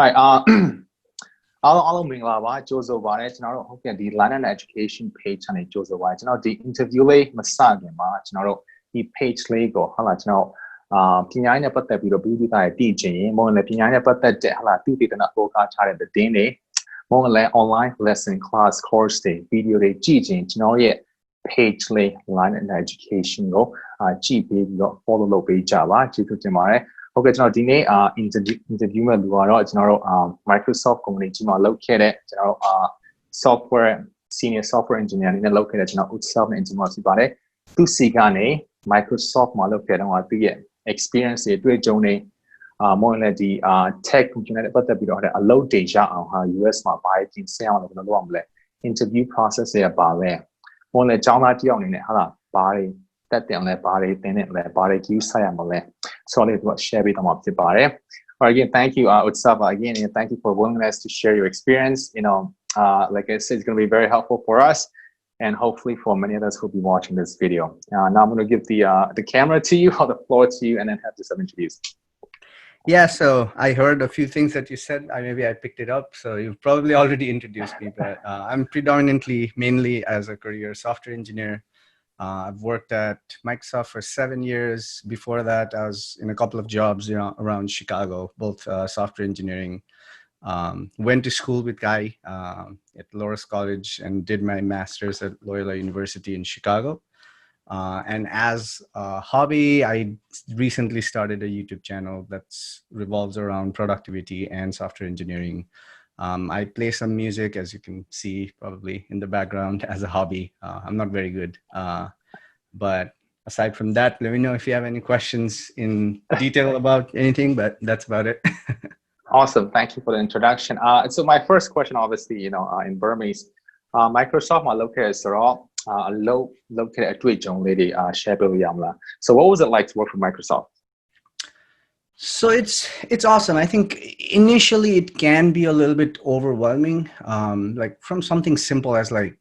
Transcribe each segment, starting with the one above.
right အားလုံးမင်္ဂလာပါကြိုဆိုပါတယ်ကျွန်တော်တို့ဟုတ်ကဲ့ဒီ Line and Education page ကနေကြိုဆိုပါတယ်ကျွန်တော်ဒီ interview လေးမစခင်မှာကျွန်တော်တို့ဒီ page လေးကိုဟုတ်လားကျွန်တော်ပညာရေးနဲ့ပတ်သက်ပြီးတော့ပြည်သူတွေတည်ကျင်ရင်မဟုတ်လည်းပညာရေးနဲ့ပတ်သက်တဲ့ဟုတ်လားသူတည်တဲ့ပို့ကားချတဲ့သတင်းတွေမဟုတ်လည်း online lesson class course တွေ video တွေကြည့်ခြင်းကျွန်တော်ရဲ့ page လေး Line and Education ကိုကြည့်ပြီးတော့ follow လုပ်ပေးကြပါကျေးဇူးတင်ပါတယ်ဟုတ်ကဲ့ကျွန်တော်ဒီနေ့interview မဲ့လူကတော့ကျွန်တော်တို့Microsoft company ကြီးမှာလုပ်ခဲ့တဲ့ကျွန်တော်တို့software senior software engineer အနေနဲ့လုပ်ခဲ့တဲ့ကျွန်တော် Utsav နဲ့ engineer ဖြစ်ပါတယ်သူစီကနေ Microsoft မှာလုပ်ခဲ့တော့သူရဲ့ experience တွေတွေ့ကြုံနေမဟုတ်လည်းဒီtech computer နဲ့ပတ်သက်ပြီးတော့အလုပ်တွေရအောင်ဟာ US မှာဘာပြင်ဆင်အောင်လို့လုပ်ရမလဲ interview process တွေပါလဲမဟုတ်လည်းကျောင်းသားတယောက်အနေနဲ့ဟာလားဘာတွေတက်တယ်လဲဘာတွေသင်တယ်လဲဘာတွေ use ရမှာလဲ so let's share with them up to bare. Again, thank you, Utsav, again, and thank you for willingness to share your experience. You know, like I said, it's going to be very helpful for us and hopefully for many of us who'll be watching this video. Now I'm going to give the camera to you or the floor to you and then have yourself introduced. Yeah, so I heard a few things that you said. Maybe I picked it up. So you've probably already introduced me, but I'm mainly as a career software engineer. I've worked at Microsoft for 7 years. Before that, I was in a couple of jobs, around Chicago, both software engineering. Went to school with Guy at Loras College and did my master's at Loyola University in Chicago. And as a hobby, I recently started a YouTube channel that revolves around productivity and software engineering. I play some music, as you can see probably in the background, as a hobby. I'm not very good. But aside from that, let me know if you have any questions in detail about anything, but that's about it. Awesome. Thank you for the introduction. So my first question, obviously, in Burmese, Microsoft are located located at Tweetjong lady, So what was it like to work for Microsoft? So it's awesome. I think initially it can be a little bit overwhelming. Like from something simple as like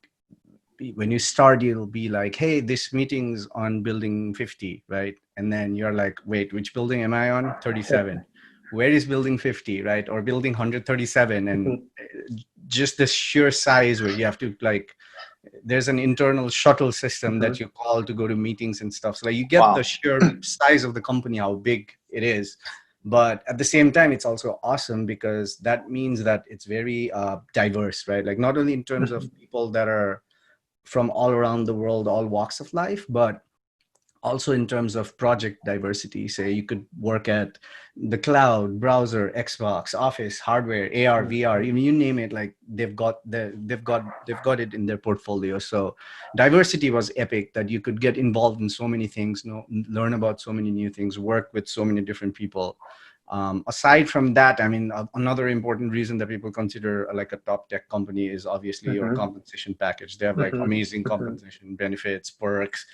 when you start, you'll be like, hey, this meeting's on building 50, right? And then you're like, wait, which building am I on? 37. Where is building 50, right? Or building 137. And just the sheer size where you have to like, there's an internal shuttle system that you call to go to meetings and stuff. So like you get the sheer size of the company, how big it is. But at the same time, it's also awesome because that means that it's very diverse, right? Like not only in terms of people that are from all around the world, all walks of life, but also in terms of project diversity. Say you could work at the cloud, browser, Xbox, Office, hardware, AR, VR, you name it. Like they've got it in their portfolio. So diversity was epic. That you could get involved in so many things, learn about so many new things, work with so many different people. Aside from that, I mean, another important reason that people consider like a top tech company is obviously your compensation package. They have like amazing compensation benefits, perks.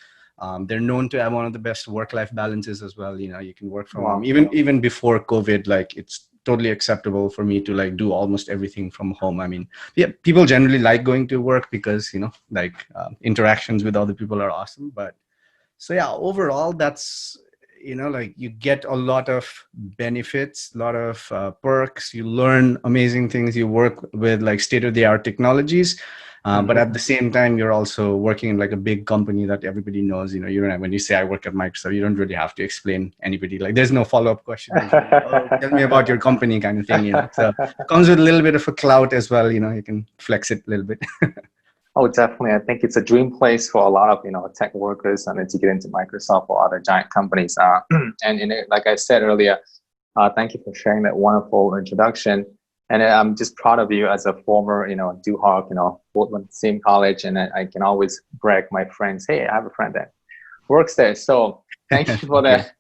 They're known to have one of the best work-life balances as well. You can work from home. Even before COVID, like it's totally acceptable for me to like do almost everything from home. I mean, yeah, people generally like going to work because, like interactions with other people are awesome. But so yeah, overall, that's, like you get a lot of benefits, a lot of perks. You learn amazing things. You work with like state-of-the-art technologies. But at the same time, you're also working in like a big company that everybody knows. You don't have, when you say I work at Microsoft, you don't really have to explain anybody. Like there's no follow-up question. Tell me about your company kind of thing. So it comes with a little bit of a clout as well. You can flex it a little bit. Oh, definitely. I think it's a dream place for a lot of tech workers and to get into Microsoft or other giant companies. And like I said earlier, thank you for sharing that wonderful introduction. And I'm just proud of you as a former, Duhawk, both went to the same college, and I can always brag my friends. Hey, I have a friend that works there. So thank you for that.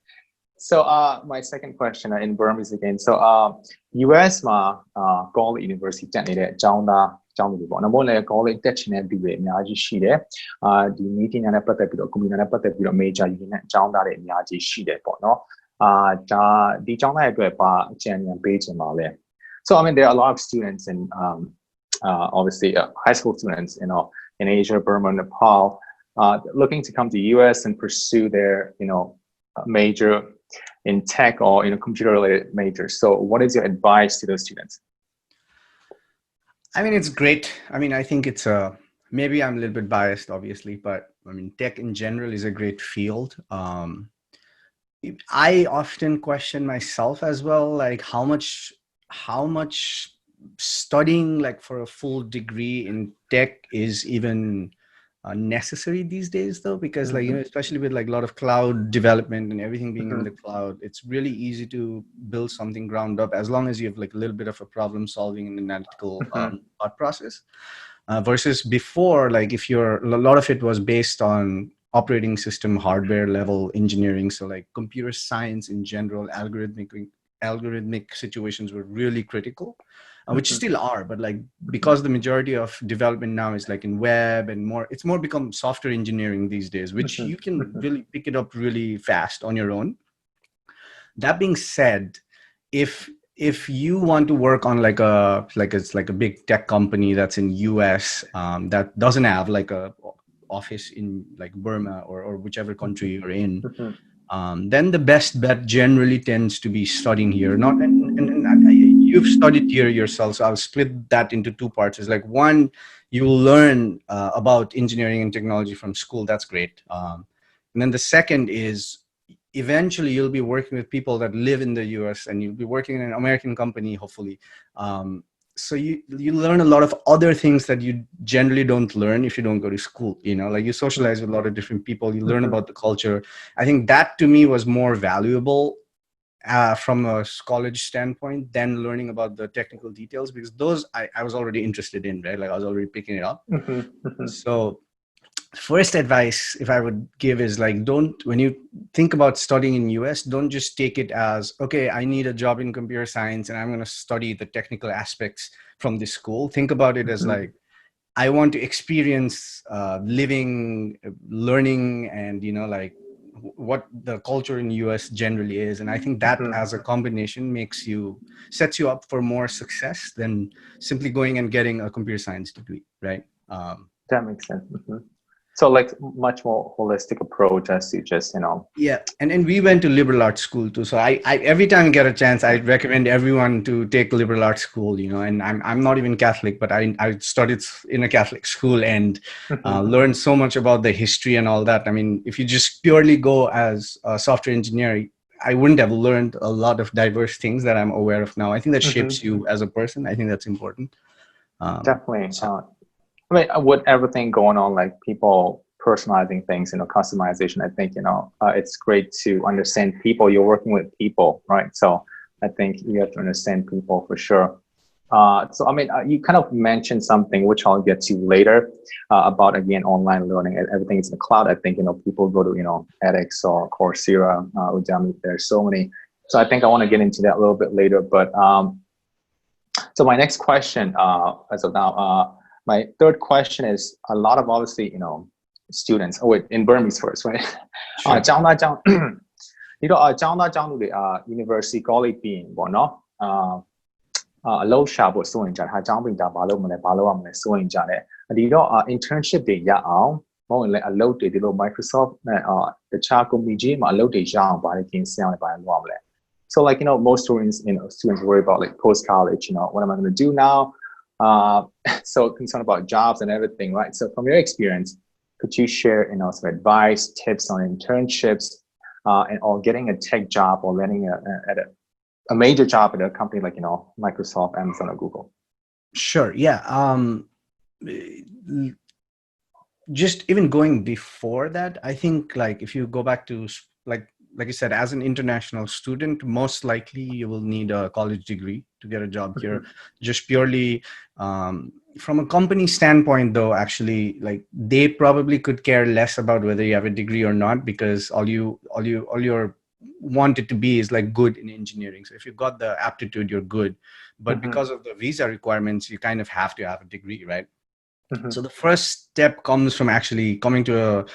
So my second question in Burmese again. So US မှာ College University တက်နေတဲ့အကြောင်းတွေပေါ့နော်။ လည်း college တက်ချင်တဲ့လူတွေအများကြီးရှိတယ်။ဒီ meeting နဲ့ပတ်သက်ပြီးတော့ computer နဲ့ပတ်သက်ပြီးတော့ major ယူနေတဲ့အကြောင်းသားတွေအများကြီးရှိတယ်ပေါ့နော်။ဒါဒီအကြောင်းသားတွေအတွက်ပါအကြံဉာဏ်ပေးချင်ပါလဲ။ So I mean, there are a lot of students in obviously high school students, in Asia, Burma, Nepal, looking to come to US and pursue their, major, in tech or computer related majors. So what is your advice to those students? I mean, it's great. I mean, I think it's maybe I'm a little bit biased, obviously, but I mean, tech in general is a great field. I often question myself as well, like how much studying like for a full degree in tech is even necessary these days, though, because like, especially with like a lot of cloud development and everything being in the cloud, it's really easy to build something ground up as long as you have like a little bit of a problem solving and analytical thought process. Versus before, like if a lot of it was based on operating system hardware level engineering, so like computer science in general, algorithmic situations were really critical, which still are, but like because the majority of development now is like in web and it's more become software engineering these days, which you can really pick it up really fast on your own. That being said, if you want to work on it's like a big tech company that's in US, that doesn't have like a office in like Burma or whichever country you're in, then the best bet generally tends to be studying here. Not you've studied here yourself, so I'll split that into two parts. It's like one, you will learn about engineering and technology from school. That's great. And then the second is eventually you'll be working with people that live in the US, and you'll be working in an American company, hopefully. So you learn a lot of other things that you generally don't learn if you don't go to school. Like you socialize with a lot of different people, you learn about the culture. I think that to me was more valuable from a college standpoint than learning about the technical details, because those I was already interested in, right? Like I was already picking it up. So first advice, if I would give, is like, when you think about studying in US, don't just take it as, okay, I need a job in computer science and I'm going to study the technical aspects from this school. Think about it as like, I want to experience living, learning, and like what the culture in US generally is. And I think that as a combination sets you up for more success than simply going and getting a computer science degree, right? That makes sense. So like much more holistic approach, as you just, Yeah. And we went to liberal arts school too. So I every time I get a chance, I recommend everyone to take liberal arts school, and I'm not even Catholic, but I studied in a Catholic school and learned so much about the history and all that. I mean, if you just purely go as a software engineer, I wouldn't have learned a lot of diverse things that I'm aware of now. I think that shapes you as a person. I think that's important. Definitely. I mean, with everything going on, like people personalizing things, customization, I think, it's great to understand people. You're working with people, right? So I think you have to understand people for sure. So, I mean, you kind of mentioned something, which I'll get to later, about, again, online learning. Everything is in the cloud. I think, people go to, edX or Coursera, Udemy. There's so many. So I think I want to get into that a little bit later. But so my next question, as of now, my third question is, a lot of, obviously, students, in Burmese first, right? ကျောင်းသားကျောင်းဒီတော့ကျောင်းသားကျောင်းသူတွေuniversity college ပြီးရင်ပေါ့နော်အလုပ်ရှာဖို့စိုးရင်ကြတယ်ဟာကျောင်းပြင်တာဘာလုပ်မလဲစိုးရင်ကြတယ်ဒီတော့ internship တွေရအောင်မဟုတ်ရင်လည်းအလုပ်တွေဒီလို Microsoft နဲ့တခြား company ကြီးမှာအလုပ်တွေရအောင်ဘာတွေပြင်ဆင်အောင်ဘာလုပ်ရမလဲ So like most students worry about like post college, what am I going to do now? So concerned about jobs and everything, right? So from your experience, could you share, some advice, tips on internships, or getting a tech job or landing a major job at a company like, Microsoft, Amazon, or Google? Sure. Yeah. Just even going before that, I think like if you go back to like you said, as an international student, most likely you will need a college degree to get a job here. Just purely from a company standpoint, though, actually, like they probably could care less about whether you have a degree or not, because all you want it to be is like good in engineering. So if you've got the aptitude, you're good. But because of the visa requirements, you kind of have to have a degree, right? So the first step comes from actually coming to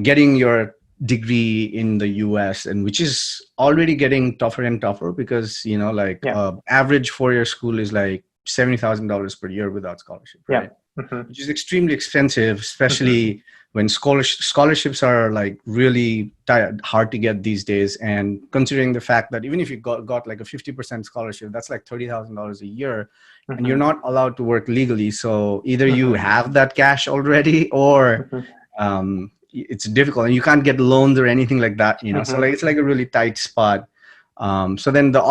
getting your degree in the US, and which is already getting tougher and tougher because average 4-year school is like $70,000 per year without scholarship, right? which is extremely expensive, especially when scholarships are like really hard to get these days. And considering the fact that even if you got like a 50% scholarship, that's like $30,000 a year, and you're not allowed to work legally. So either you have that cash already, or it's difficult, and you can't get loans or anything like that, you know. So like it's like a really tight spot. So then the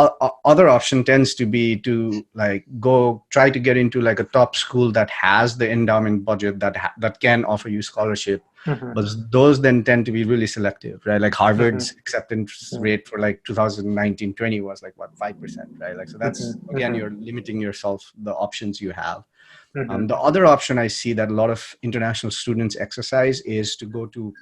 other option tends to be to like go try to get into like a top school that has the endowment budget that can offer you scholarship. But those then tend to be really selective, right? Like Harvard's acceptance rate for like 2019-20 was like what, 5%, right? Like, so that's again, you're limiting yourself, the options you have. The other option I see that a lot of international students exercise is to go to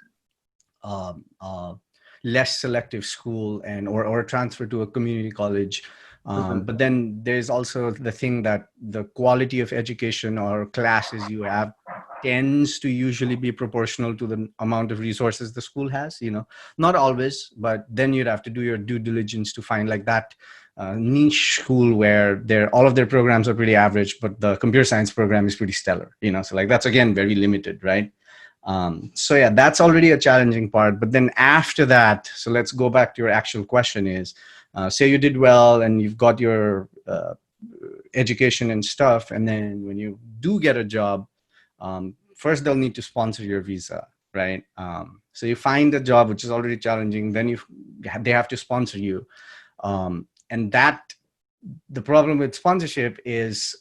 less selective school and or transfer to a community college. But then there's also the thing that the quality of education or classes you have tends to usually be proportional to the amount of resources the school has, you know. Not always, but then you'd have to do your due diligence to find like that niche school where all of their programs are pretty average, but the computer science program is pretty stellar, you know. So like that's again very limited, right? So yeah, that's already a challenging part. But then after that, so let's go back to your actual question is, say you did well and you've got your education and stuff, and then when you do get a job, first they'll need to sponsor your visa, right? So you find a job which is already challenging, then they have to sponsor you. And the problem with sponsorship is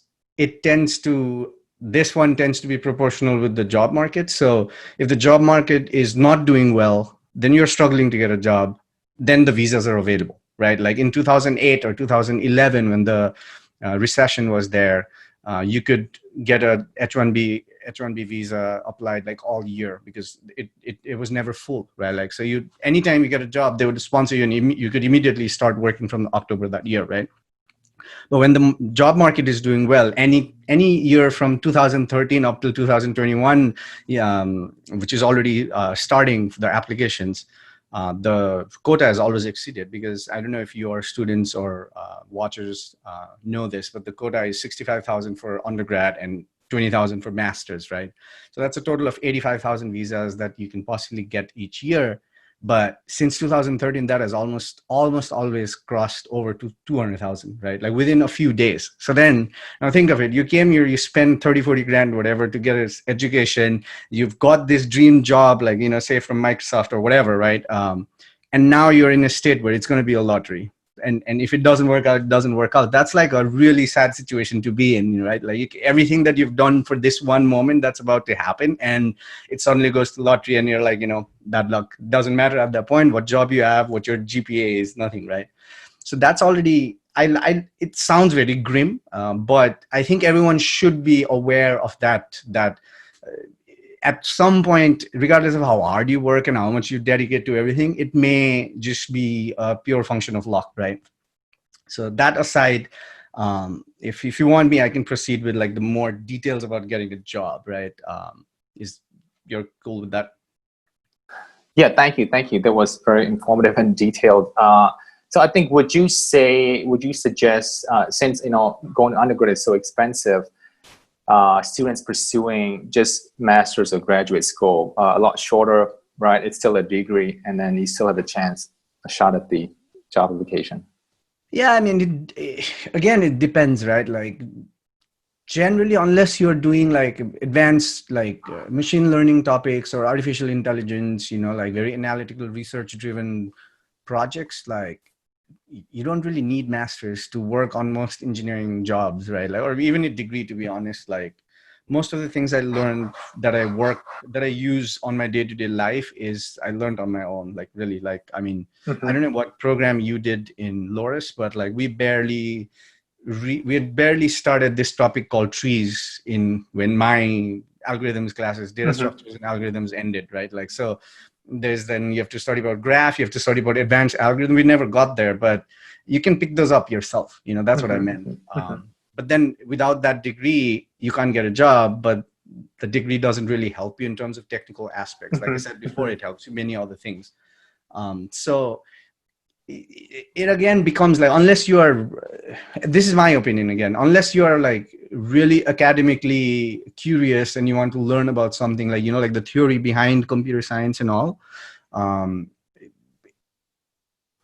this one tends to be proportional with the job market. So if the job market is not doing well, then you're struggling to get a job, then the visas are available, right? Like in 2008 or 2011, when the recession was there, you could get a H-1B visa applied like all year because it was never full, right? Like, so anytime you get a job, they would sponsor you and you could immediately start working from October that year, right? But when the job market is doing well, any year from 2013 up till 2021, which is already starting for the applications, the quota is always exceeded, because I don't know if your students or watchers know this, but the quota is 65,000 for undergrad and 20,000 for masters, right? So that's a total of 85,000 visas that you can possibly get each year. But since 2013, that has almost always crossed over to 200,000, right? Like within a few days. So then, now think of it. You came here, you spend 30, 40 grand, whatever, to get an education. You've got this dream job, like, you know, say from Microsoft or whatever, right? And now you're in a state where it's going to be a lottery. And if it doesn't work out, it doesn't work out. That's like a really sad situation to be in, right? Like everything that you've done for this one moment that's about to happen, and it suddenly goes to lottery, and you're like, you know, bad luck. Doesn't matter at that point what job you have, what your GPA is, nothing, right? So that's already, it sounds very grim, but I think everyone should be aware of that at some point, regardless of how hard you work and how much you dedicate to everything, it may just be a pure function of luck, right? So that aside, if you want me, I can proceed with like the more details about getting a job, right? Is you're cool with that? Yeah, thank you. That was very informative and detailed. So I think, would you suggest, since, you know, going undergrad is so expensive, students pursuing just master's or graduate school, a lot shorter, right? It's still a degree, and then you still have a shot at the job application. Yeah, I mean, again, it depends, right? Like generally, unless you're doing like advanced, like machine learning topics or artificial intelligence, you know, like very analytical, research-driven projects, like you don't really need masters to work on most engineering jobs, right? Like, or even a degree, to be honest. Like most of the things I learned that I use on my day-to-day life is I learned on my own. Like really, like, I mean, I don't know what program you did in Loris, but like we had barely started this topic called trees when my algorithms classes, data structures and algorithms ended, right? Like, so then you have to study about graph, you have to study about advanced algorithm. We never got there, but you can pick those up yourself. You know, that's what I meant. But then without that degree, you can't get a job, but the degree doesn't really help you in terms of technical aspects. Like I said before, it helps you many other things. So it again becomes like, unless you are, this is my opinion again, unless you are like really academically curious and you want to learn about something, like, you know, like the theory behind computer science and all, um,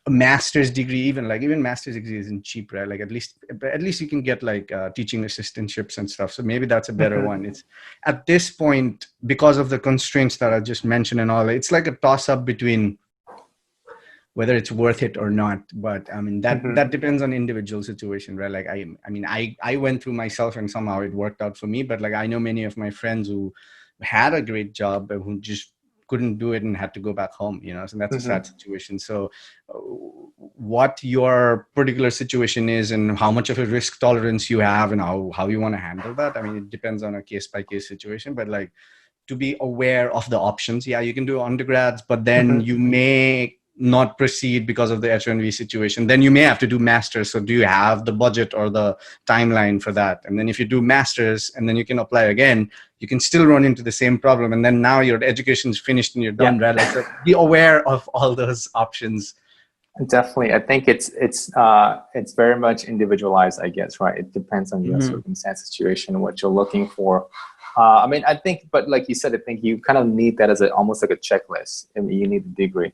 a master's degree, even master's degree isn't cheap, right? Like at least you can get like teaching assistantships and stuff. So maybe that's a better one. It's at this point, because of the constraints that I just mentioned and all, it's like a toss up between whether it's worth it or not. But I mean, that depends on individual situation, right? Like I went through myself and somehow it worked out for me, but like I know many of my friends who had a great job but who just couldn't do it and had to go back home, you know. So that's a sad situation. So what your particular situation is and how much of a risk tolerance you have and how you want to handle that, I mean, it depends on a case by case situation. But like, to be aware of the options. Yeah, you can do undergrads, but then you may not proceed because of the H1B situation. Then you may have to do masters. So do you have the budget or the timeline for that? And then if you do masters and then you can apply again, you can still run into the same problem. And then now your education is finished and you're done, right? Like, so be aware of all those options. Definitely. I think it's very much individualized, I guess, right? It depends on your circumstance, situation, what you're looking for. I mean, I think, but like you said, I think you kind of need that as almost like a checklist. I mean, you need the degree.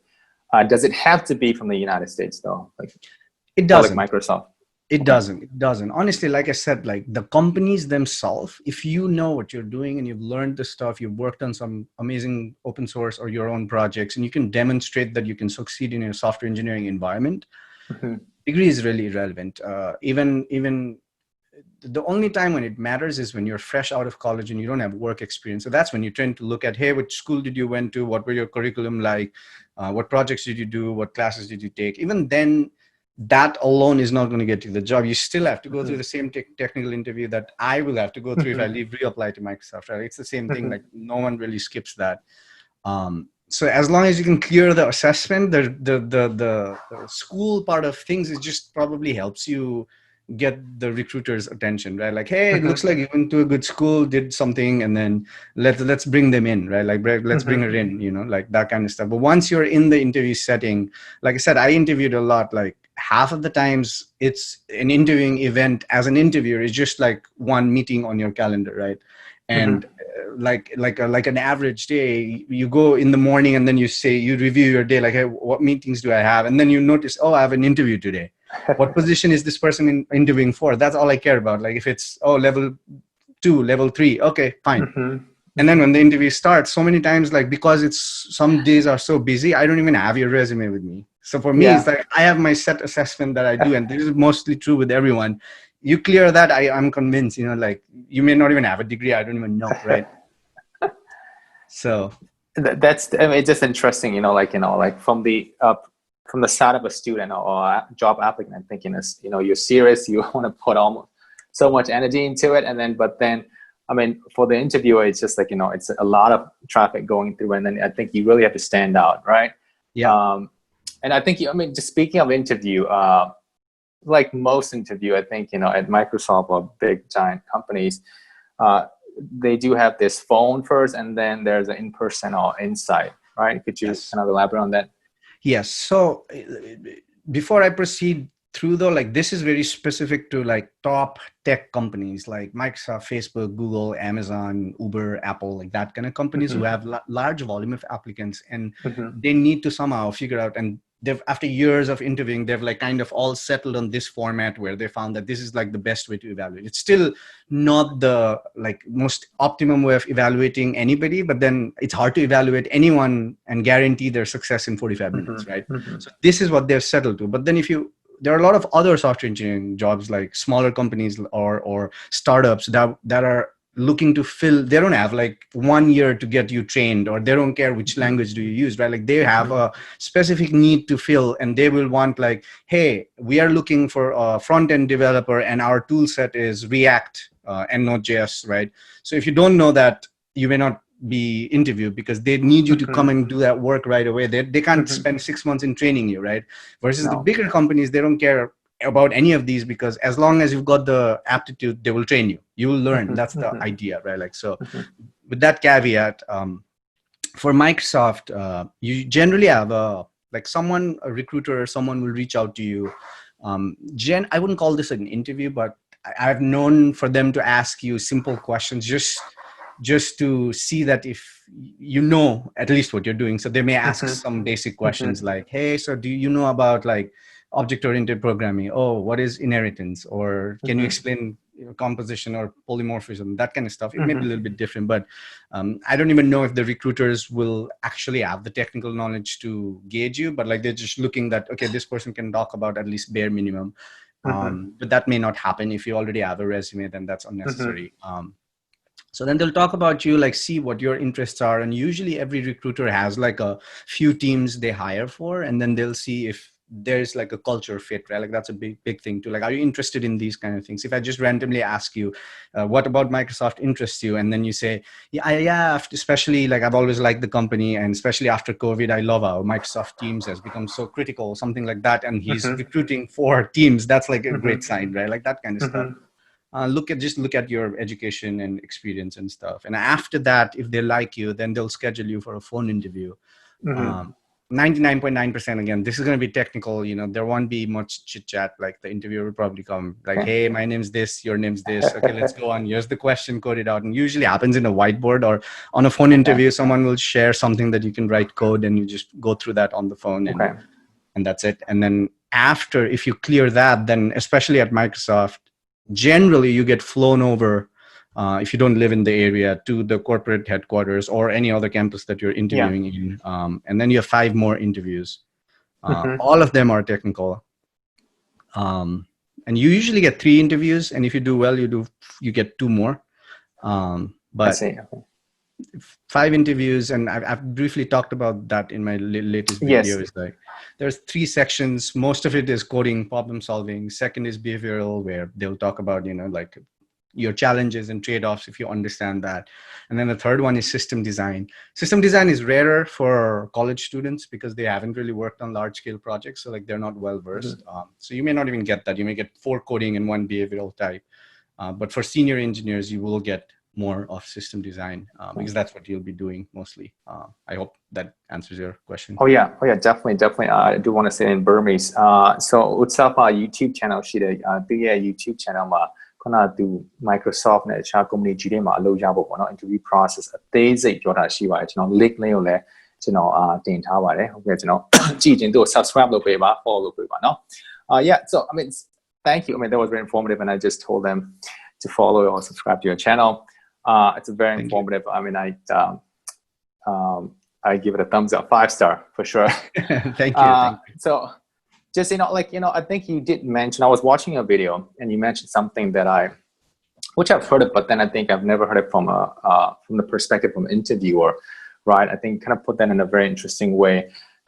Does it have to be from the United States though? Like, it doesn't. Like Microsoft. It doesn't. Honestly, like I said, like the companies themselves, if you know what you're doing and you've learned the stuff, you've worked on some amazing open source or your own projects, and you can demonstrate that you can succeed in a software engineering environment, degree is really irrelevant. Even the only time when it matters is when you're fresh out of college and you don't have work experience. So that's when you tend to look at, hey, which school did you went to? What were your curriculum like? What projects did you do? What classes did you take? Even then, that alone is not going to get you the job. You still have to go through the same technical interview that I will have to go through if I reapply to Microsoft, right? It's the same thing. Like, no one really skips that. So as long as you can clear the assessment, the school part of things, it just probably helps you get the recruiter's attention, right? Like, hey, it looks like you went to a good school, did something, and then let's bring them in, right? Like, let's bring her in, you know, like that kind of stuff. But once you're in the interview setting, like I said, I interviewed a lot. Like, half of the times it's an interviewing event. As an interviewer, it's just like one meeting on your calendar, right? And like an average day, you go in the morning and then you review your day, like, hey, what meetings do I have? And then you notice, oh, I have an interview today. What position is this person interviewing for? That's all I care about. Like, if it's, oh, level 2, level 3, okay, fine. And then when the interview starts, so many times, like, because some days are so busy, I don't even have your resume with me. So for me, it's like I have my set assessment that I do, and this is mostly true with everyone. You clear that, I'm convinced, you know, like, you may not even have a degree, I don't even know, right? So that's, I mean, it's just interesting, like from the side of a student or a job applicant, I'm thinking is, you're serious, you want to put almost so much energy into it, but then I mean, for the interviewer, it's just like, it's a lot of traffic going through, and then I think you really have to stand out, right? Yeah. And I think, just speaking of interview, like most interview, I think, at Microsoft or big giant companies, they do have this phone first, and then there's an in-person or inside, right? Could you kind of elaborate on that? Yes. So before I proceed through, though, like, this is very specific to like top tech companies like Microsoft, Facebook, Google, Amazon, Uber, Apple, like that kind of companies who have large volume of applicants, and they need to somehow figure out, and they've, after years of interviewing, they've like kind of all settled on this format where they found that this is like the best way to evaluate. It's still not the like most optimum way of evaluating anybody, but then it's hard to evaluate anyone and guarantee their success in 45 minutes, right? So this is what they've settled to. But then there are a lot of other software engineering jobs, like smaller companies or startups that are looking to fill. They don't have like 1 year to get you trained, or they don't care which language do you use, right? Like, they have a specific need to fill, and they will want like, hey, we are looking for a front-end developer and our tool set is React and Node.js, right? So if you don't know that, you may not be interviewed because they need you to come and do that work right away. They can't spend 6 months in training you, right? Versus the bigger companies, they don't care about any of these, because as long as you've got the aptitude, they will train you. You will learn. That's the idea, right? Like, so with that caveat, for Microsoft, you generally have a like someone, a recruiter or someone will reach out to you. I wouldn't call this an interview, but I've known for them to ask you simple questions just to see that if you know at least what you're doing. So they may ask some basic questions like, hey, so do you know about like object-oriented programming? Oh, what is inheritance? Or can you explain composition or polymorphism, that kind of stuff? It may be a little bit different, but I don't even know if the recruiters will actually have the technical knowledge to gauge you, but like they're just looking that, okay, this person can talk about at least bare minimum. But that may not happen. If you already have a resume, then that's unnecessary. So then they'll talk about you, like see what your interests are. And usually every recruiter has like a few teams they hire for, and then they'll see if there's like a culture fit, right? Like that's a big thing too. Like, are you interested in these kind of things? If I just randomly ask you, what about Microsoft interests you? And then you say, yeah, especially like I've always liked the company, and especially after COVID, I love how Microsoft Teams has become so critical, something like that. And he's recruiting for teams. That's like a great sign, right? Like that kind of stuff. Look at your education and experience and stuff. And after that, if they like you, then they'll schedule you for a phone interview. 99.9% again, this is going to be technical. There won't be much chit chat. Like the interviewer will probably come like, hey, my name's this, your name's this. Okay, let's go on. Here's the question, code it out. And usually happens in a whiteboard, or on a phone interview, someone will share something that you can write code, and you just go through that on the phone, and that's it. And then after, if you clear that, then especially at Microsoft, generally you get flown over, if you don't live in the area, to the corporate headquarters or any other campus that you're interviewing in. And then you have 5 more interviews. All of them are technical. And you usually get 3 interviews. And if you do well, you get 2 more. But I see. 5 interviews, and I've briefly talked about that in my latest video. Is like there's 3 sections. Most of it is coding, problem solving. Second is behavioral, where they'll talk about like your challenges and trade-offs, if you understand that. And then the third one is system design. System design is rarer for college students because they haven't really worked on large-scale projects, so like they're not well versed. So you may not even get that. You may get 4 coding and 1 behavioral type. But for senior engineers, you will get more of system design because that's what you'll be doing mostly. I hope that answers your question. Oh yeah, definitely. I do want to say in Burmese. So Utsafa YouTube channel ရှိတယ်။ သူရဲ့ YouTube channel မှာခုနကသူ Microsoft နဲ့အခြား company ကြီးတွေမှာအလုပ်ရဖို့ပေါ့နော် interview process အသေးစိတ်ပြောတာရှိပါတယ်ကျွန်တော် link လေးကိုလည်းကျွန်တော်တင်ထားပါတယ်ဟုတ်ကဲ့ကျွန်တော်ကြည့်ရင်သူ့ကို subscribe လုပ်ပေးပါ follow လုပ်ပေးပါနော် yeah, so I mean thank you. I mean that was very informative, and I just told them to follow or subscribe to your channel. It's very informative. I mean I give it a thumbs up, 5-star for sure. Thank you. So just I think you did mention, I was watching a video and you mentioned something that which I've heard it, but then I think I've never heard it from the perspective of an interviewer, right? I think kind of put that in a very interesting way,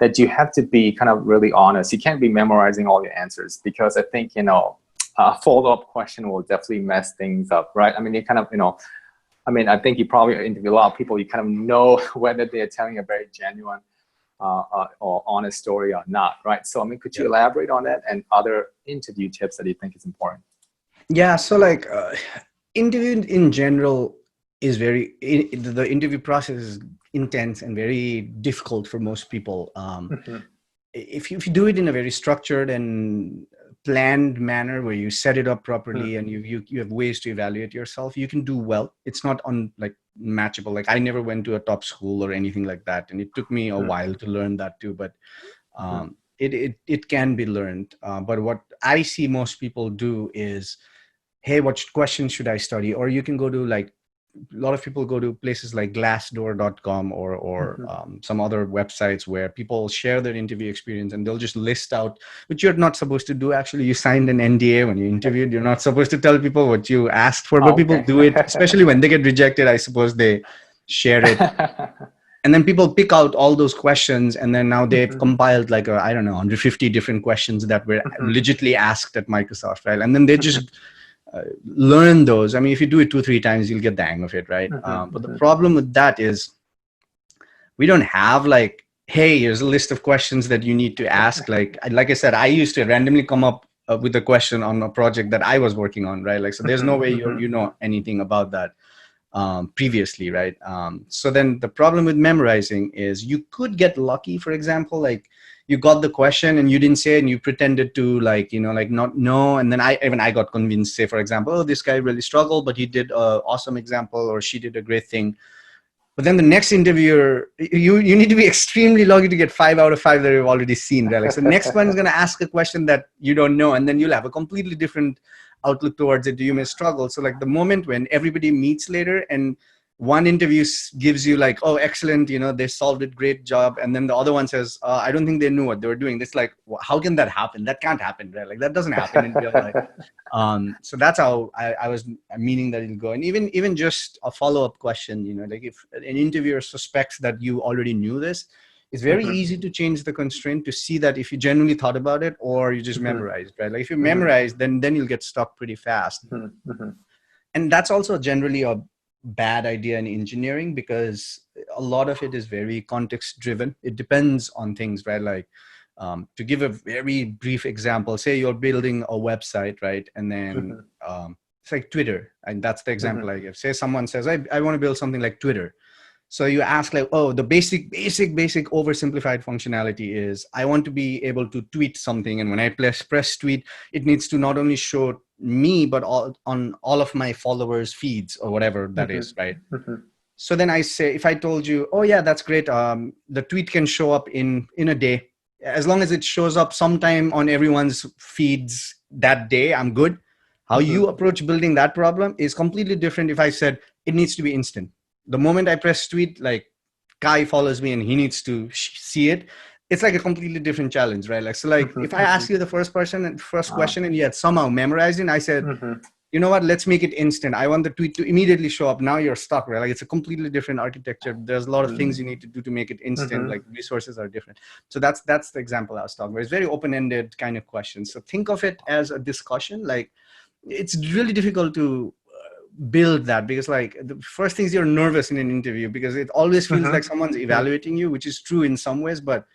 that you have to be kind of really honest. You can't be memorizing all your answers, because I think a follow-up question will definitely mess things up, right? I mean you kind of I think you probably interview a lot of people. You kind of know whether they're telling a very genuine or honest story or not, right? So, I mean, could you elaborate on that and other interview tips that you think is important? Yeah, so like interview in general is the interview process is intense and very difficult for most people. If you do it in a very structured and planned manner, where you set it up properly and you have ways to evaluate yourself, you can do well. It's not matchable. Like I never went to a top school or anything like that, and it took me a while to learn that too, but it can be learned. But what I see most people do is, hey, what questions should I study? Or you can go to like, a lot of people go to places like glassdoor.com or some other websites where people share their interview experience, and they'll just list out, which you're not supposed to do. Actually, you signed an NDA when you interviewed. You're not supposed to tell people what you asked for, but people do it, especially when they get rejected. I suppose they share it. And then people pick out all those questions, and then now they've compiled like 150 different questions that were legitimately asked at Microsoft, right? And then they just learn those. I mean, if you do it 2-3 times, you'll get the hang of it, right? But the problem with that is we don't have like, hey, here's a list of questions that you need to ask. Like I said, I used to randomly come up with a question on a project that I was working on, right? Like, so there's no way you know anything about that. previously, right? So then the problem with memorizing is you could get lucky. For example, like you got the question and you didn't say it and you pretended to like, like not know. And then I got convinced, say, for example, oh, this guy really struggled, but he did an awesome example, or she did a great thing. But then the next interviewer, you need to be extremely lucky to get 5 out of 5 that you've already seen, right? Like, so next one is going to ask a question that you don't know, and then you'll have a completely different outlook towards it. You may struggle. So like the moment when everybody meets later and one interview gives you like, oh, excellent, they solved it, great job, and then the other one says, I don't think they knew what they were doing. It's like, how can that happen? That can't happen, right? Like that doesn't happen in real life. So that's how I was meaning that it'll go. And even just a follow-up question, like if an interviewer suspects that you already knew this, it's very easy to change the constraint to see that if you genuinely thought about it or you just memorized, right? Like if you memorize, then you'll get stuck pretty fast. And that's also generally a bad idea in engineering, because a lot of it is very context driven. It depends on things, right? Like to give a very brief example, say you're building a website, right? And then it's like Twitter, and that's the example I give. Say someone says, I want to build something like Twitter. So you ask like, oh, the basic oversimplified functionality is I want to be able to tweet something. And when I press tweet, it needs to not only show me, but on all of my followers' feeds or whatever that is, right? So then I say, if I told you, oh yeah, that's great. The tweet can show up in a day. As long as it shows up sometime on everyone's feeds that day, I'm good. How you approach building that problem is completely different. If I said it needs to be instant. The moment I press tweet, like Kai follows me and he needs to see it, it's like a completely different challenge, right? Like, so like if I ask you the first question and first question and you had somehow memorized it, and I said, you know what, let's make it instant. I want the tweet to immediately show up. Now you're stuck, right? Like it's a completely different architecture. There's a lot of things you need to do to make it instant. Like resources are different. So that's the example I was talking about. It's very open-ended kind of question. So think of it as a discussion. Like it's really difficult to build that, because like the first thing is you're nervous in an interview because it always feels like someone's evaluating you, which is true in some ways. But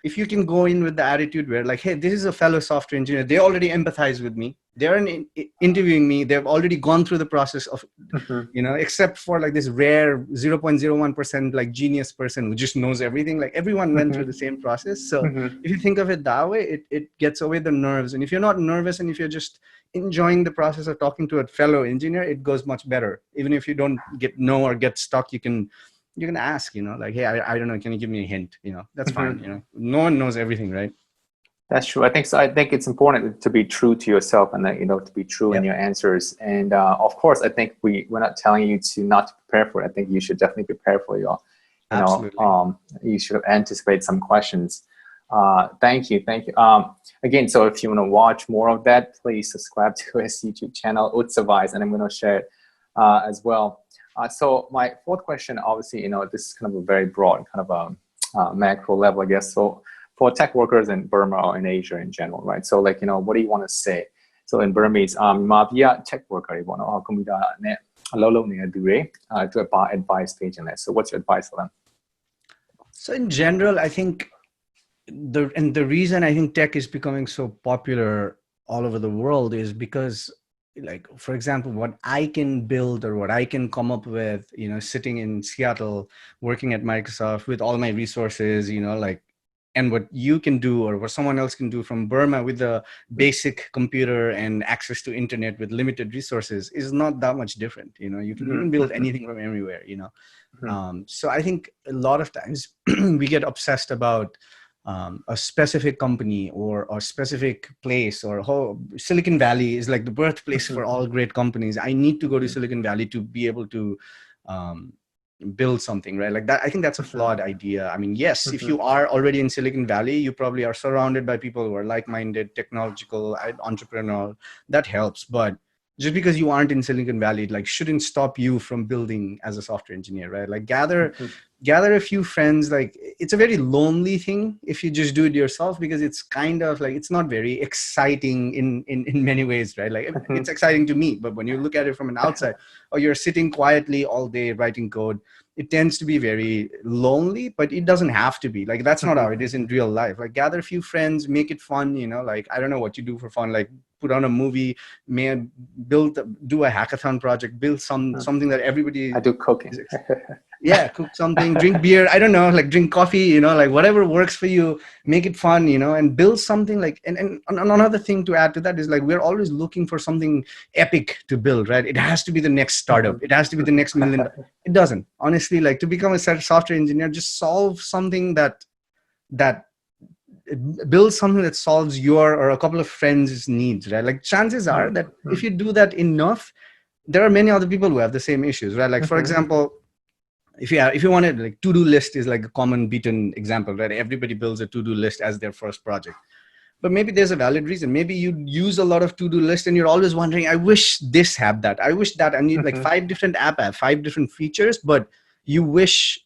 if you can go in with the attitude where like, hey, this is a fellow software engineer, they already empathize with me, they're interviewing me, they've already gone through the process of except for like this rare 0.01% like genius person who just knows everything, like everyone went through the same process. So if you think of it that way, it gets away the nerves. And if you're not nervous and if you're just enjoying the process of talking to a fellow engineer, it goes much better. Even if you don't get stuck, you can ask, like, hey, I don't know, can you give me a hint? That's fine. No one knows everything, right? That's true. I think so. I think it's important to be true to yourself and to be true in your answers. And of course, I think we're not telling you to not to prepare for it. I think you should definitely prepare for your, you should anticipate some questions. Thank you. Again, so if you want to watch more of that, please subscribe to his YouTube channel, Utsavice, and I'm going to share it as well. So my fourth question, obviously, this is kind of a very broad, kind of a macro level, I guess. So for tech workers in Burma or in Asia in general, right? So like, what do you want to say? So in Burmese, Mavia tech worker, to advice page in that. So what's your advice for them? So in general, I think the reason I think tech is becoming so popular all over the world is because, like, for example, what I can build or what I can come up with, sitting in Seattle, working at Microsoft with all my resources, and what you can do or what someone else can do from Burma with a basic computer and access to internet with limited resources is not that much different. You can build anything from everywhere, So I think a lot of times we get obsessed about a specific company or a specific place, or Silicon Valley is like the birthplace for all great companies. I need to go to Silicon Valley to be able to build something, right? Like that. I think that's a flawed idea. I mean, yes, if you are already in Silicon Valley, you probably are surrounded by people who are like-minded, technological, entrepreneurial. That helps. But just because you aren't in Silicon Valley, it like shouldn't stop you from building as a software engineer, right? Like gather a few friends. Like it's a very lonely thing if you just do it yourself, because it's kind of like, it's not very exciting in many ways, right? Like it's exciting to me, but when you look at it from an outside, or you're sitting quietly all day writing code, it tends to be very lonely. But it doesn't have to be. Like that's not how it is in real life. Like gather a few friends, make it fun, like I don't know what you do for fun, like put on a movie, may do a hackathon project, build something that everybody. I do cooking. Yeah, cook something, drink beer, I don't know, like drink coffee, like whatever works for you, make it fun, and build something like, and another thing to add to that is like, we're always looking for something epic to build, right? It has to be the next startup, it has to be the next million. It doesn't, honestly. Like, to become a software engineer, just solve something that build something that solves your or a couple of friends' needs, right? Like, chances are that if you do that enough, there are many other people who have the same issues, right? Like, for example, if you wanted, like, to-do list is like a common beaten example, right? Everybody builds a to-do list as their first project. But maybe there's a valid reason. Maybe you use a lot of to-do list and you're always wondering, I wish this had that. I wish that. I need like 5 different app have 5 different features, but you wish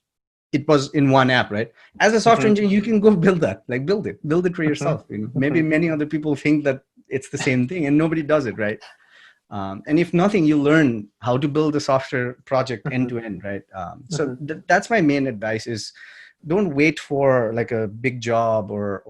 it was in one app, right? As a software engineer, you can go build that, like build it for yourself. Maybe many other people think that it's the same thing and nobody does it, right? And if nothing, you learn how to build a software project end to end, right? So that's my main advice: is don't wait for like a big job or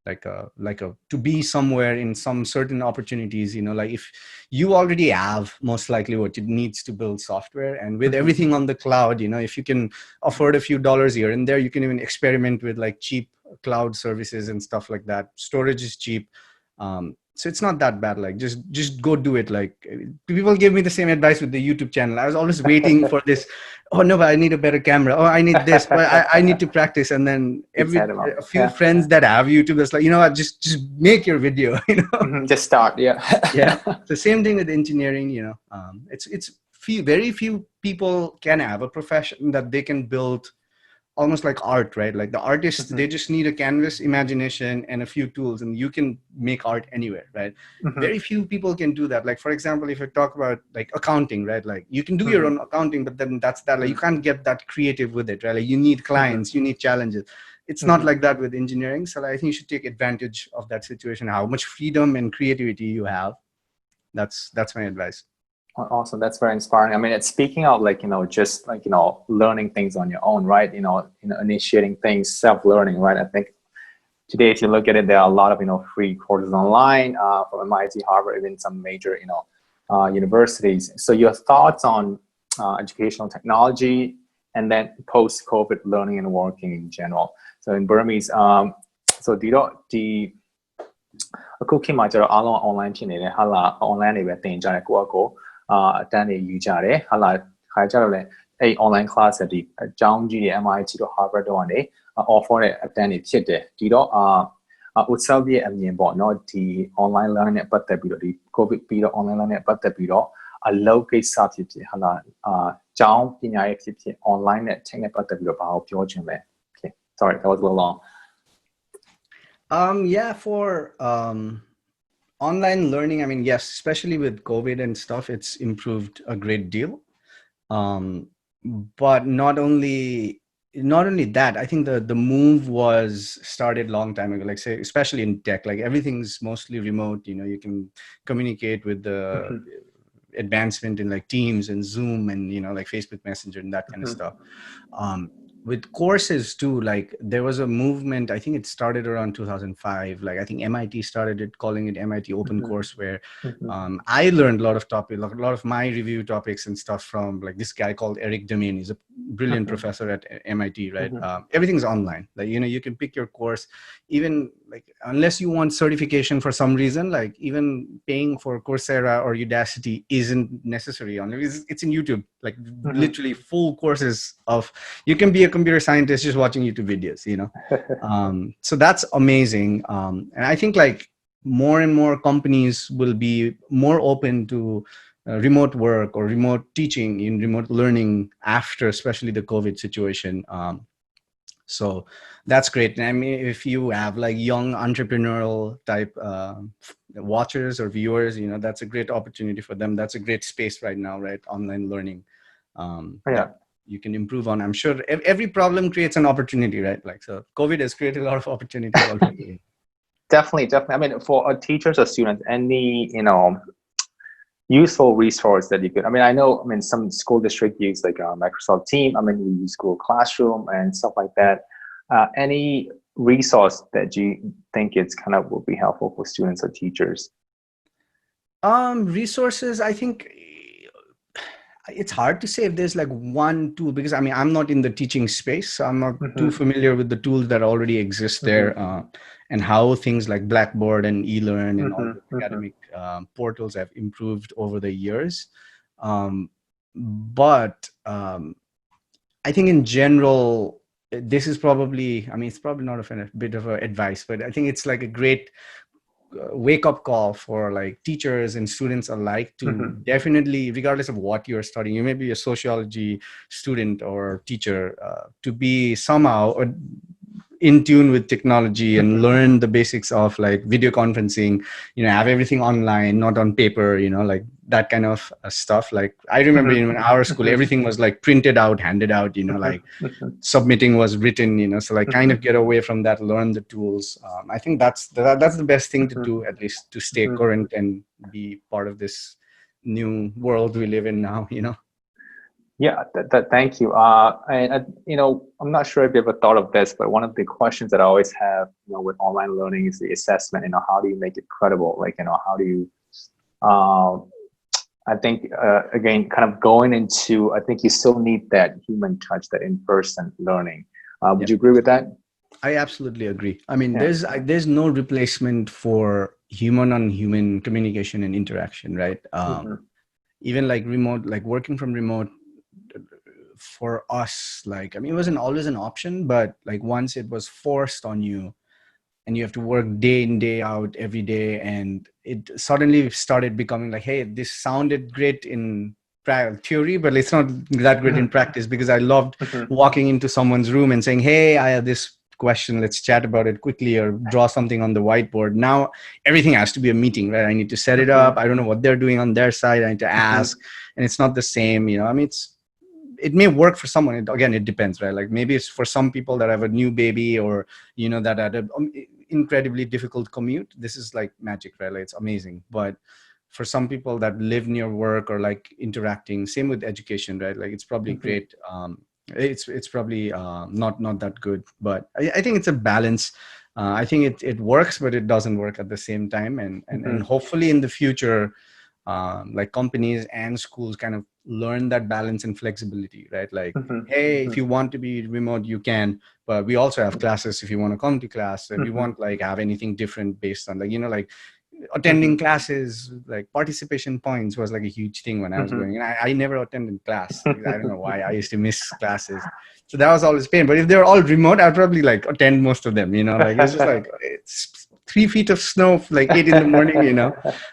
like a to be somewhere in some certain opportunities. Like, if you already have most likely what it needs to build software, and with everything on the cloud, if you can afford a few dollars here and there, you can even experiment with like cheap cloud services and stuff like that. Storage is cheap. So it's not that bad. Like, just go do it. Like, people give me the same advice with the YouTube channel. I was always waiting for this. Oh no, but I need a better camera. Oh, I need this, but I need to practice. And then a few friends that have YouTube, that's like, what, just make your video. Just start. Yeah. Yeah. The same thing with engineering. It's very few people can have a profession that they can build almost like art, right? Like the artists, they just need a canvas, imagination, and a few tools, and you can make art anywhere, right? Very few people can do that. Like, for example, if I talk about like accounting, right? Like, you can do your own accounting, but then that's that. Like, you can't get that creative with it, right? Like, you need clients, you need challenges. It's not like that with engineering. So I think you should take advantage of that situation, how much freedom and creativity you have. That's my advice. Awesome. That's very inspiring. I mean, it's speaking of like, just like, learning things on your own, right? Initiating things, self-learning, right? I think today, if you look at it, there are a lot of, free courses online from MIT, Harvard, even some major, universities. So your thoughts on educational technology and then post-COVID learning and working in general. So in Burmese, so the အခုခေတ်မှာကျတော့အားလုံး online ဖြစ်နေတယ်ဟာလား online တွေပဲသင်ကြတယ်ကိုယ့်အကိုအတန်းတွေယူကြတယ်ဟာလားခါကြတော့လေအဲ့ online class တွေဒီအကြောင်းကြီးတွေ MIT တို့ Harvard တို့ကနေ offer တဲ့အတန်းတွေဖြစ်တယ်ဒီတော့Utsav ရဲ့အမြင်ပေါ့နော်ဒီ online learning နဲ့ပတ်သက်ပြီးတော့ဒီ COVID ပြီးတော့ online learning နဲ့ပတ်သက်ပြီးတော့အလုပ်ကိစ္စဖြစ်ဖြစ်ဟာလားကျောင်းပညာရေးဖြစ်ဖြစ် online နဲ့ tech နဲ့ပတ်သက်ပြီးတော့ဘာကိုပြောချင်လဲ Okay, sorry, that was a little long. Yeah, for online learning, I mean, yes, especially with COVID and stuff, it's improved a great deal. But not only that, I think the move was started long time ago, like say, especially in tech, like everything's mostly remote, you can communicate with the advancement in like Teams and Zoom and, like Facebook Messenger and that kind of stuff. With courses too, like there was a movement, I think it started around 2005. Like I think MIT started it, calling it MIT Open Courseware. I learned a lot of topics, a lot of my review topics and stuff from like this guy called Eric Demain. He's a brilliant professor at MIT, right? Everything's online. Like, you can pick your course, even like, unless you want certification for some reason, like even paying for Coursera or Udacity isn't necessary. It's in YouTube, like literally full courses of, you can be a computer scientist just watching YouTube videos, so that's amazing. And I think like more and more companies will be more open to remote work or remote teaching in remote learning after, especially the COVID situation. So that's great. And I mean, if you have like young entrepreneurial type watchers or viewers, that's a great opportunity for them. That's a great space right now, right? Online learning. Yeah. You can improve on. I'm sure every problem creates an opportunity, right? Like, so COVID has created a lot of opportunity already. Definitely. I mean, for teachers or students, any useful resource that you could. I mean, some school district use like Microsoft Team. I mean, we use Google Classroom and stuff like that. Any resource that you think it's kind of will be helpful for students or teachers? Resources, I think it's hard to say if there's like one tool, because I mean, I'm not in the teaching space, so I'm not too familiar with the tools that already exist there, and how things like Blackboard and eLearn and all the academic portals have improved over the years. But I think in general, this is probably, I mean, it's probably not a bit of advice, but I think it's like a great wake up call for like teachers and students alike to definitely, regardless of what you're studying, you may be a sociology student or teacher, to be somehow in tune with technology and learn the basics of like video conferencing, have everything online, not on paper, like that kind of stuff. Like I remember in our school, everything was like printed out, handed out, like submitting was written, so like kind of get away from that, learn the tools. I think that's the best thing to do, at least to stay current and be part of this new world we live in now. Yeah, thank you. I'm not sure if you ever thought of this, but one of the questions that I always have, with online learning is the assessment. How do you make it credible? Like, how do you? I think again, kind of going into, I think you still need that human touch, that in-person learning. Would you agree with that? I absolutely agree. I mean, there's no replacement for human on human communication and interaction, right? Even like remote, like working from remote, for us, like, I mean, it wasn't always an option, but like once it was forced on you and you have to work day in, day out every day, and it suddenly started becoming like, hey, this sounded great in theory, but it's not that great in practice, because I loved walking into someone's room and saying, hey, I have this question, let's chat about it quickly, or draw something on the whiteboard. Now everything has to be a meeting, right? I need to set it up. I don't know what they're doing on their side. I need to ask, and it's not the same. I mean, it may work for someone. Again, it depends, right? Like maybe it's for some people that have a new baby, or that had an incredibly difficult commute. This is like magic, right? Like it's amazing. But for some people that live near work or like interacting, same with education, right? Like it's probably great. It's probably not that good, but I think it's a balance. I think it works, but it doesn't work at the same time. And hopefully in the future, like companies and schools kind of learn that balance and flexibility, right? Like, hey, if you want to be remote, you can, but we also have classes if you want to come to class. If you want like have anything different based on like, like attending classes, like participation points was like a huge thing when I was going, and I never attended class. I don't know why. I used to miss classes, so that was always pain. But if they're all remote, I'd probably like attend most of them. Like it's just like it's 3 feet of snow, like 8 in the morning,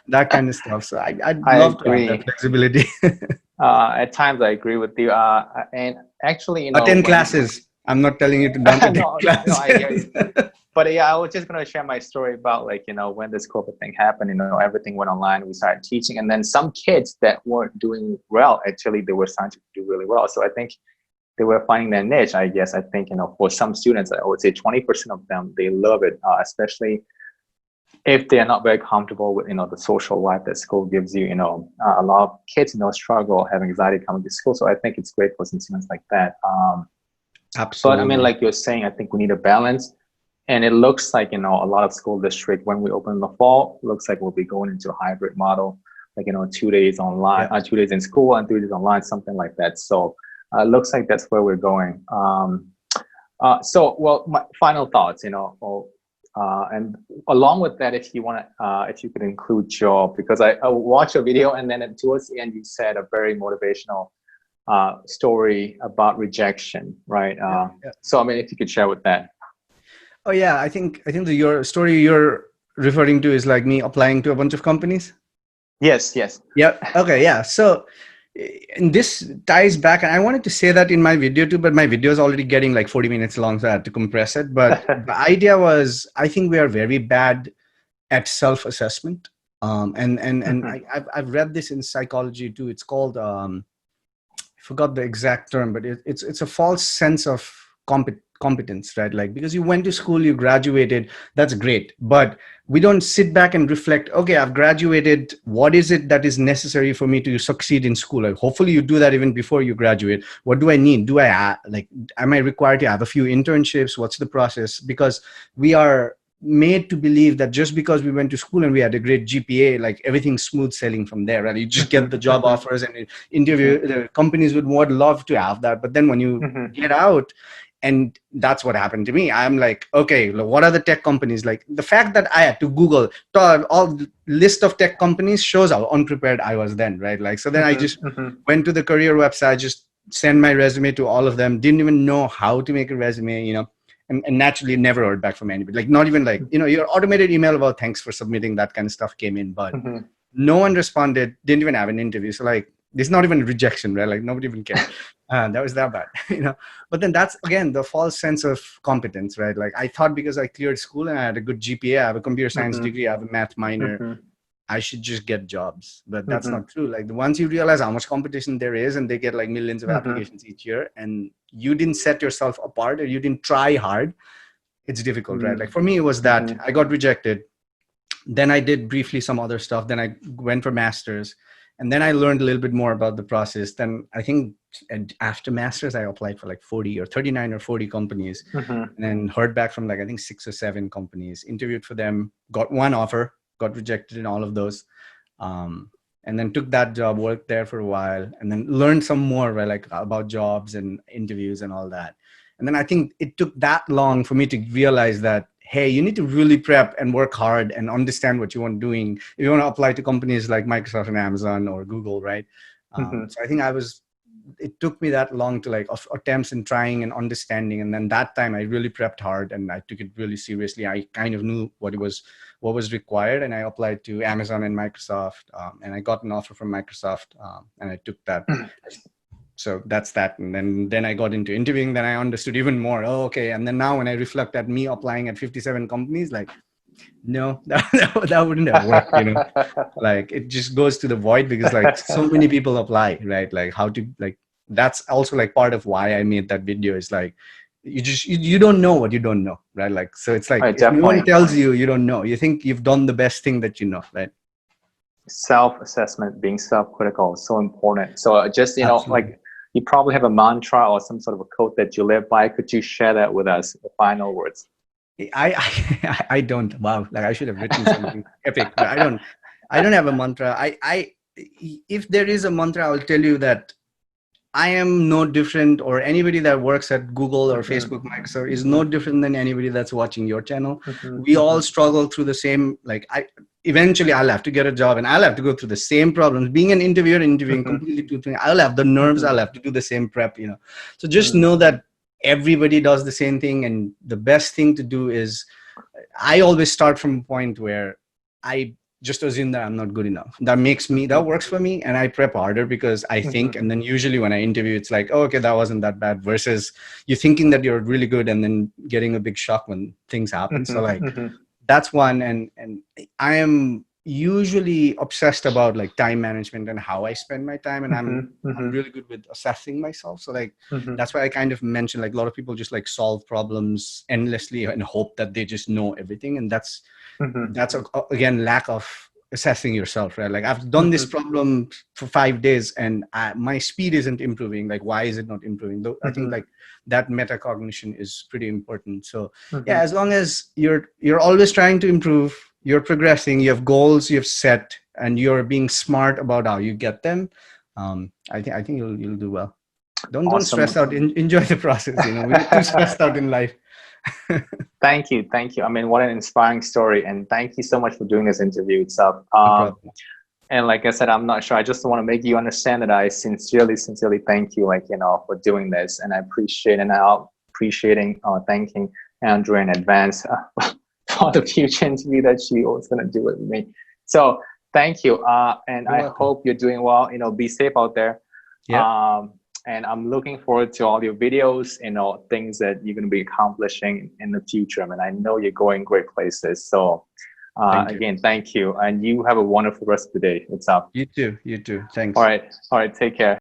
that kind of stuff. So I'd love to have that flexibility. At times I agree with you. And actually, attend classes. I'm not telling you to not attend classes. No, I hear you. But yeah, I was just going to share my story about like, when this COVID thing happened, everything went online, we started teaching. And then some kids that weren't doing well, actually, they were starting to do really well. So I think they were finding their niche, I guess. I think, for some students, I would say 20% of them, they love it, especially if they are not very comfortable with, the social life that school gives you. A lot of kids, struggle having anxiety coming to school. So I think it's great for some students like that. Absolutely. But I mean, like you're saying, I think we need a balance. And it looks like, a lot of school districts, when we open in the fall, looks like we'll be going into a hybrid model, like, 2 days online, 2 days in school and 3 days online, something like that. So it looks like that's where we're going. Well, my final thoughts, and along with that, if you want to, if you could include because I watched a video, and then towards the end, you said a very motivational story about rejection, right? So, I mean, if you could share with that. Oh yeah, I think your story you're referring to is like me applying to a bunch of companies. Yes. Yeah. Okay. Yeah. So, and this ties back, and I wanted to say that in my video too, but my video is already getting like 40 minutes long, so I had to compress it. But the idea was, I think we are very bad at self-assessment. I've read this in psychology too. It's called I forgot the exact term, but it's a false sense of competence, right? Like, because you went to school, you graduated, that's great. But we don't sit back and reflect, okay, I've graduated. What is it that is necessary for me to succeed in school? Like, hopefully you do that even before you graduate. What do I need? Am I required to have a few internships? What's the process? Because we are made to believe that just because we went to school and we had a great GPA, like everything's smooth sailing from there, right? You just get the job offers and interview. The companies would love to have that, but then when you get out, and that's what happened to me. I'm like, okay, what are the tech companies? Like, the fact that I had to Google all the list of tech companies shows how unprepared I was then, right? Like, so then I just went to the career website, just sent my resume to all of them, didn't even know how to make a resume, and naturally never heard back from anybody. Like, not even like, your automated email about thanks for submitting, that kind of stuff came in, but no one responded, didn't even have an interview. So like, there's not even rejection, right? Like, nobody even cared. That was that bad, but then that's again the false sense of competence, right? Like, I thought because I cleared school and I had a good GPA, I have a computer science degree, I have a math minor, I should just get jobs. But that's not true. Like, once you realize how much competition there is, and they get like millions of applications each year, and you didn't set yourself apart, or you didn't try hard, it's difficult, right? Like, for me, it was that I got rejected. Then I did briefly some other stuff. Then I went for masters, and then I learned a little bit more about the process. Then I think after masters, I applied for like 40 or 39 or 40 companies, and then heard back from like, I think 6 or 7 companies, interviewed for them, got one offer, got rejected in all of those, and then took that job, worked there for a while, and then learned some more, right, like about jobs and interviews and all that. And then I think it took that long for me to realize that, hey, you need to really prep and work hard and understand what you want doing if you want to apply to companies like Microsoft and Amazon or Google, right? So I think it took me that long to like attempts and trying and understanding. And then that time I really prepped hard and I took it really seriously. I kind of knew what was required, and I applied to Amazon and Microsoft, and I got an offer from Microsoft, and I took that. So that's that. And then I got into interviewing. Then I understood even more. Oh, okay. And then now when I reflect at me applying at 57 companies, like, no, that wouldn't have worked, like, it just goes to the void because like so many people apply, right? Like, how to, like, that's also like part of why I made that video, is like, you don't know what you don't know, right? Like, so it's like, Right, if no one tells you, you don't know, you think you've done the best thing that you know, right? Self-assessment, being self-critical is so important. So just, like, you probably have a mantra or some sort of a quote that you live by. Could you share that with us, the final words? I don't. Wow, like, I should have written something epic, but I don't have a mantra. If there is a mantra, I will tell you that I am no different, or anybody that works at Google or Facebook, Microsoft is no different than anybody that's watching your channel. We all struggle through the same, like, eventually I'll have to get a job and I'll have to go through the same problems. Being an interviewer, interviewing completely two things. I'll have the nerves, I'll have to do the same prep, So just know that everybody does the same thing. And the best thing to do is, I always start from a point where I just assume that I'm not good enough. That works for me. And I prep harder because I think, and then usually when I interview, it's like, oh, okay, that wasn't that bad, versus you thinking that you're really good and then getting a big shock when things happen. So like, that's one. And I am usually obsessed about like time management and how I spend my time. And I'm really good with assessing myself. So like, that's why I kind of mentioned, like, a lot of people just like solve problems endlessly and hope that they just know everything. And that's again, lack of assessing yourself, right? Like, I've done this problem for 5 days and my speed isn't improving. Like, why is it not improving? Though I think like that metacognition is pretty important. So yeah, as long as you're always trying to improve, you're progressing, you have goals you've set, and you're being smart about how you get them, I think you'll do well. Don't stress out. Enjoy the process. We get too stressed out in life. Thank you. I mean, what an inspiring story, and thank you so much for doing this interview itself. And like I said, I'm not sure. I just want to make you understand that I sincerely thank you, like, for doing this, and I appreciate, and I'm thanking Andrea in advance for the future interview that she was going to do with me. So thank you, and I hope you're doing well. Be safe out there. Yeah. And I'm looking forward to all your videos, things that you're going to be accomplishing in the future. I mean, I know you're going great places. So again, thank you. And you have a wonderful rest of the day. It's up. You too. Thanks. All right. Take care.